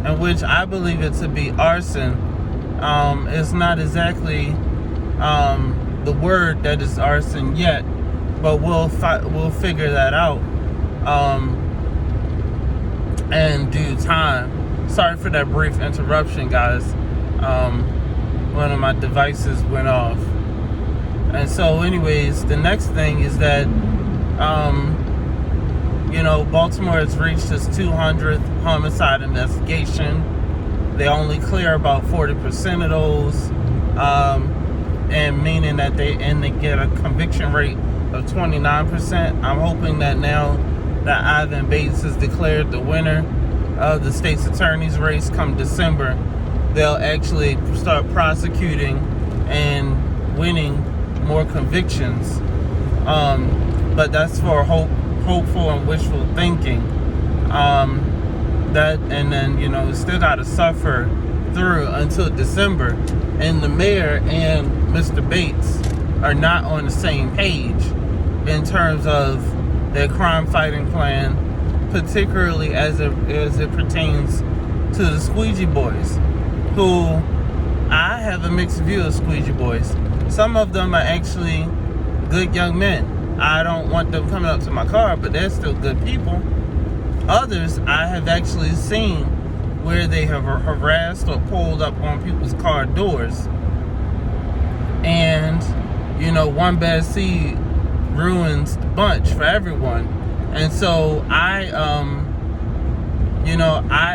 in which I believe it to be arson. It's not exactly the word that is arson yet, but we'll figure that out in due time. Sorry for that brief interruption, guys. One of my devices went off. And so anyways, the next thing is that Baltimore has reached its 200th homicide investigation. They only clear about 40% of those, and meaning that they get a conviction rate of 29%. I'm hoping that now that Ivan Bates is declared the winner of the state's attorney's race come December, they'll actually start prosecuting and winning more convictions. But that's for hopeful and wishful thinking. Still got to suffer through until December. And the mayor and Mr. Bates are not on the same page in terms of their crime fighting plan, particularly as it pertains to the Squeegee Boys, who I have a mixed view of Squeegee Boys. Some of them are actually good young men. I don't want them coming up to my car, but they're still good people. Others I have actually seen where they have harassed or pulled up on people's car doors. And, one bad seed ruins the bunch for everyone. And so I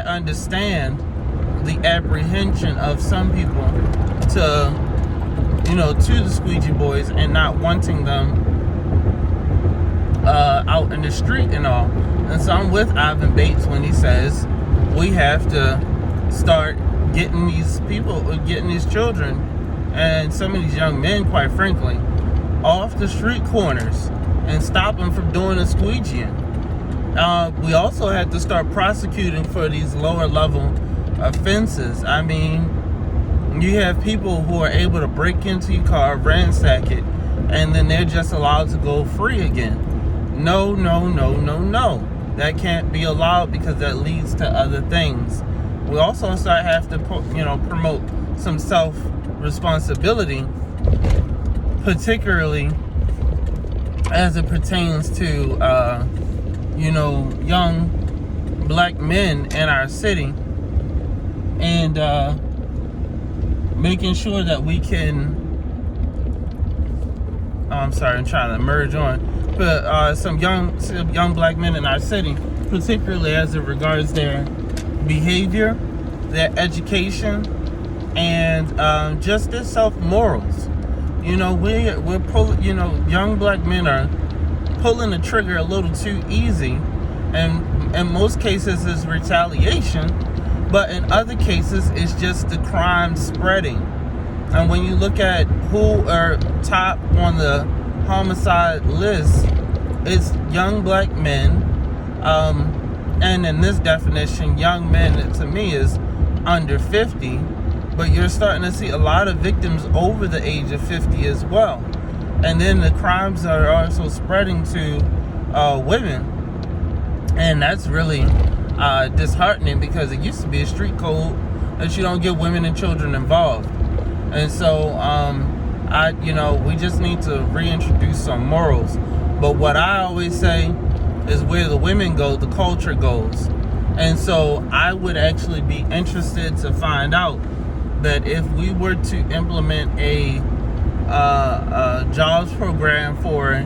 understand the apprehension of some people to the Squeegee Boys and not wanting them out in the street and all. And so I'm with Ivan Bates when he says we have to start getting these children and some of these young men, quite frankly, off the street corners and stop them from doing the squeegeeing. We also had to start prosecuting for these lower level offenses. I mean, you have people who are able to break into your car, ransack it, and then they're just allowed to go free again. No. That can't be allowed because that leads to other things. We also have to promote some self-responsibility, particularly as it pertains to young black men in our city, and making sure that we can I'm trying to merge on, but some young black men in our city, particularly as it regards their behavior, their education, and just their self-morals. We're pulling, young black men are pulling the trigger a little too easy, and in most cases it's retaliation, but in other cases it's just the crime spreading. And when you look at who are top on the homicide list, it's young black men, and in this definition, young men to me is under 50, but you're starting to see a lot of victims over the age of 50 as well. And then the crimes are also spreading to women, and that's really disheartening, because it used to be a street code that you don't get women and children involved. And so we just need to reintroduce some morals. But what I always say is, where the women go, the culture goes. And so I would actually be interested to find out that if we were to implement a jobs program for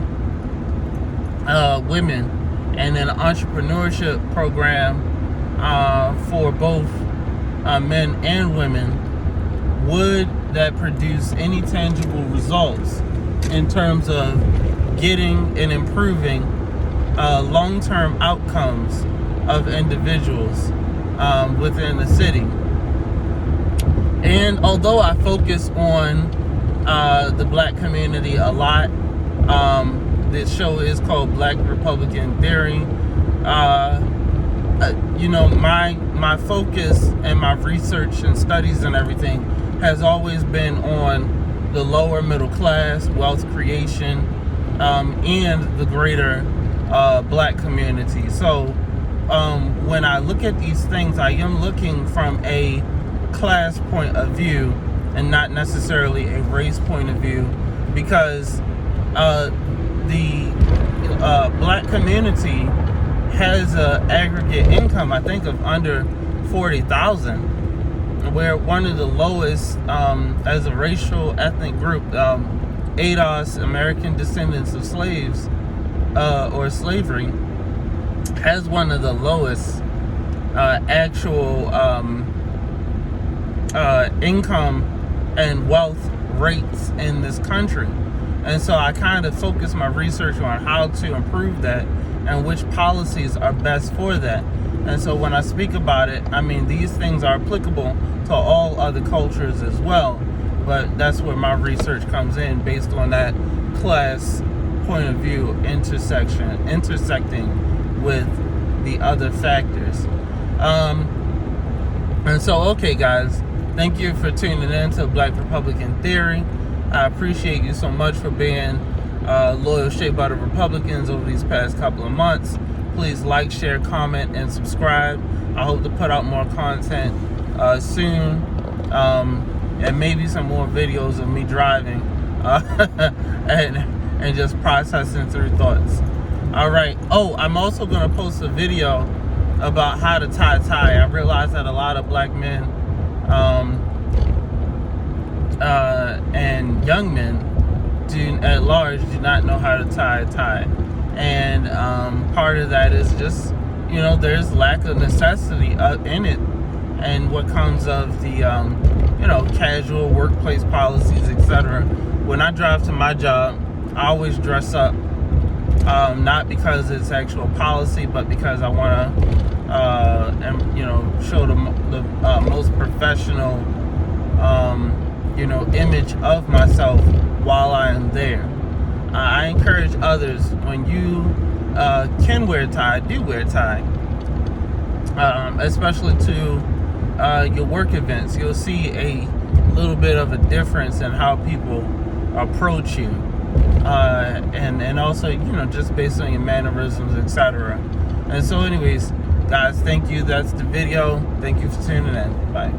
women, and an entrepreneurship program for both men and women, would that produce any tangible results in terms of getting and improving long-term outcomes of individuals within the city? And although I focus on the black community a lot, this show is called Black Republican Theory. My focus and my research and studies and everything has always been on the lower middle class, wealth creation, and the greater black community. So when I look at these things, I am looking from a class point of view and not necessarily a race point of view, because the black community has an aggregate income, I think, of under 40,000. We're one of the lowest as a racial ethnic group. ADOS, American Descendants of Slaves, or slavery, has one of the lowest actual income and wealth rates in this country. And so I kind of focus my research on how to improve that and which policies are best for that. And so when I speak about it, I mean, these things are applicable to all other cultures as well. But that's where my research comes in, based on that class point of view intersecting with the other factors. And so, okay, guys, thank you for tuning in to Black Republican Theory. I appreciate you so much for being loyal Shea Butter Republicans over these past couple of months. Please like, share, comment, and subscribe. I hope to put out more content soon, and maybe some more videos of me driving and just processing through thoughts. All right. Oh, I'm also going to post a video about how to tie a tie. I realize that a lot of black men and young men at large do not know how to tie a tie. And part of that is just, there's lack of necessity in it, and what comes of the, casual workplace policies, etc. When I drive to my job, I always dress up, not because it's actual policy, but because I want to, show the most professional, image of myself while I am there. I encourage others, when you can wear a tie, do wear a tie, especially to your work events. You'll see a little bit of a difference in how people approach you, and also, just based on your mannerisms, etc. And so anyways, guys, thank you. That's the video. Thank you for tuning in. Bye.